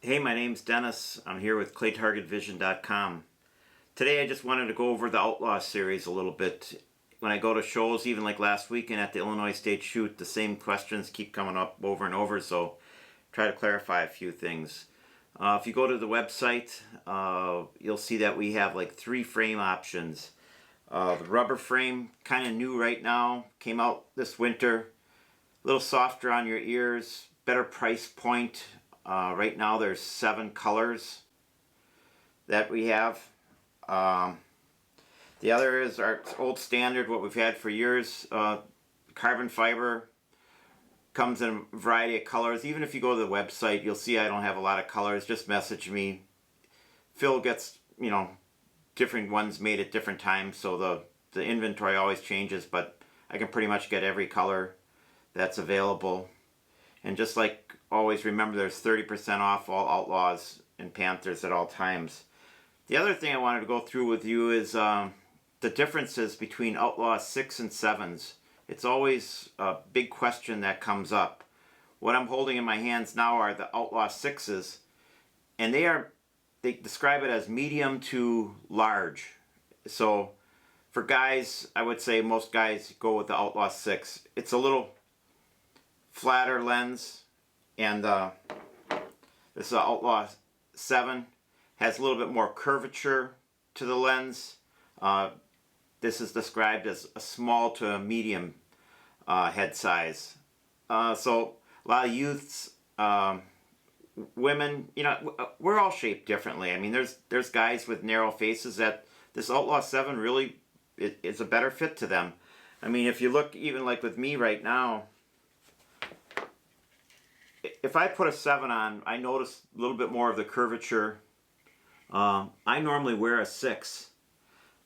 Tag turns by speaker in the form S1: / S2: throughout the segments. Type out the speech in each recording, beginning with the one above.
S1: Hey, my name's Dennis. I'm here with ClayTargetVision.com. Today I just wanted to go over the Outlaw series a little bit. When I go to shows, even like last weekend at the Illinois State Shoot, the same questions keep coming up over and over, so try to clarify a few things. If you go to the website, you'll see that we have like 3 frame options. The rubber frame, kind of new right now, came out this winter. A little softer on your ears, better price point. Right now there's 7 colors that we have. The other is our old standard, what we've had for years. Carbon fiber comes in a variety of colors. Even if you go to the website, you'll see I don't have a lot of colors. Just message me. Phil gets, different ones made at different times, so the inventory always changes, but I can pretty much get every color that's available. And just like always, remember there's 30% off all Outlaws and Panthers at all times. The other thing I wanted to go through with you is the differences between Outlaw 6 and 7s. It's always a big question that comes up. What I'm holding in my hands now are the Outlaw 6s, and they describe it as medium to large. So for guys, I would say most guys go with the Outlaw 6. It's a little flatter lens, and this Outlaw 7 has a little bit more curvature to the lens. This is described as a small to a medium head size. So a lot of youths, women, we're all shaped differently. I mean, there's guys with narrow faces that this Outlaw 7 really is a better fit to them. I mean, if you look even like with me right now, if I put a 7 on, I notice a little bit more of the curvature. I normally wear a 6,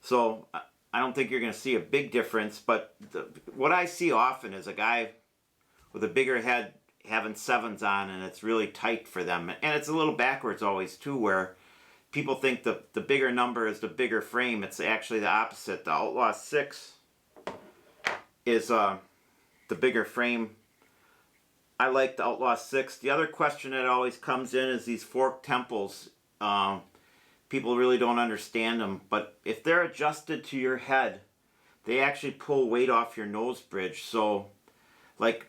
S1: so I don't think you're going to see a big difference, but what I see often is a guy with a bigger head having 7s on, and it's really tight for them. And it's a little backwards always too, where people think the bigger number is the bigger frame. It's actually the opposite. The Outlaw 6 is the bigger frame. I like the Outlaw 6. The other question that always comes in is these forked temples. People really don't understand them, but if they're adjusted to your head, they actually pull weight off your nose bridge. So, like,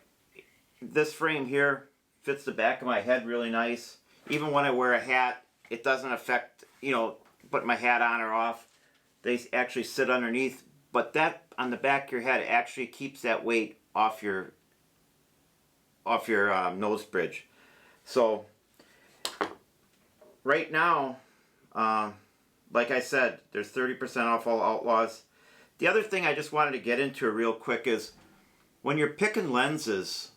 S1: this frame here fits the back of my head really nice. Even when I wear a hat, it doesn't affect, put my hat on or off. They actually sit underneath, but that on the back of your head actually keeps that weight off your nose bridge. So right now, like I said, there's 30% off all Outlaws. The other thing I just wanted to get into real quick is when you're picking lenses,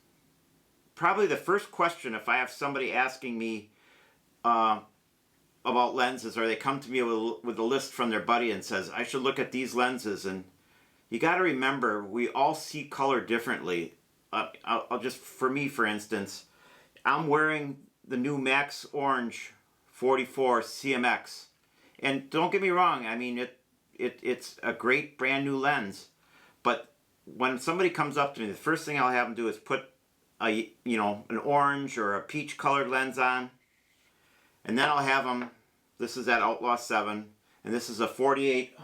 S1: probably the first question, if I have somebody asking me about lenses, or they come to me with a list from their buddy and says, I should look at these lenses, and you got to remember, we all see color differently. I'll just, for me, for instance, I'm wearing the new Max Orange 44 CMX, and don't get me wrong, I mean it's a great brand new lens, but when somebody comes up to me, the first thing I'll have them do is put an orange or a peach colored lens on, and then I'll have them, this is that Outlaw 7, and this is a 48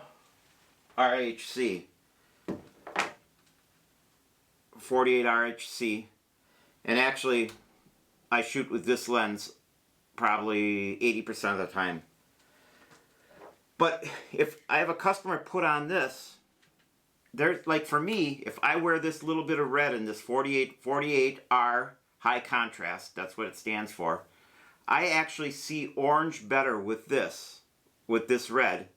S1: RHC. 48 RHC, and actually I shoot with this lens probably 80% of the time. But if I have a customer put on this, there's, like, for me, if I wear this little bit of red in this 48R high contrast, that's what it stands for, I actually see orange better with this red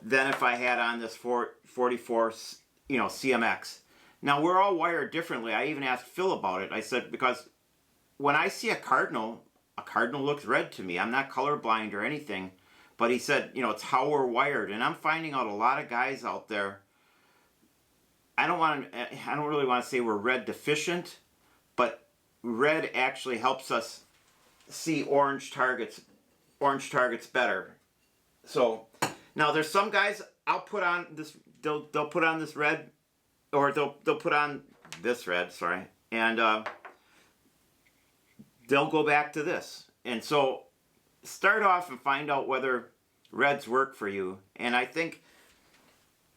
S1: than if I had on this 44 CMX. Now, we're all wired differently. I even asked Phil about it. I said, because when I see a cardinal looks red to me. I'm not colorblind or anything. But he said, it's how we're wired. And I'm finding out a lot of guys out there, I don't really want to say we're red deficient, but red actually helps us see orange targets better. So, now there's some guys, I'll put on this, they'll put on this red, or they'll put on this red, sorry, and they'll go back to this. And so start off and find out whether reds work for you. And I think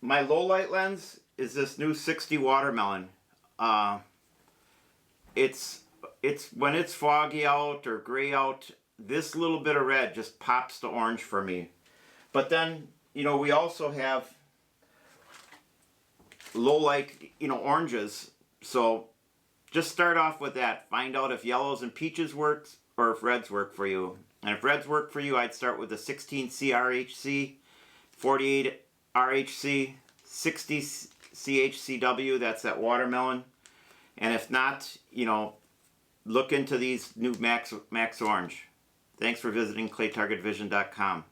S1: my low light lens is this new 60 watermelon. It's when it's foggy out or gray out, this little bit of red just pops to orange for me. But then, you know, we also have low light, you know, oranges. So just start off with that. Find out if yellows and peaches works or if reds work for you. And if reds work for you, I'd start with the 16 CRHC, 48 RHC, 60 CHCW, that's that watermelon. And if not, you know, look into these new Max Orange. Thanks for visiting claytargetvision.com.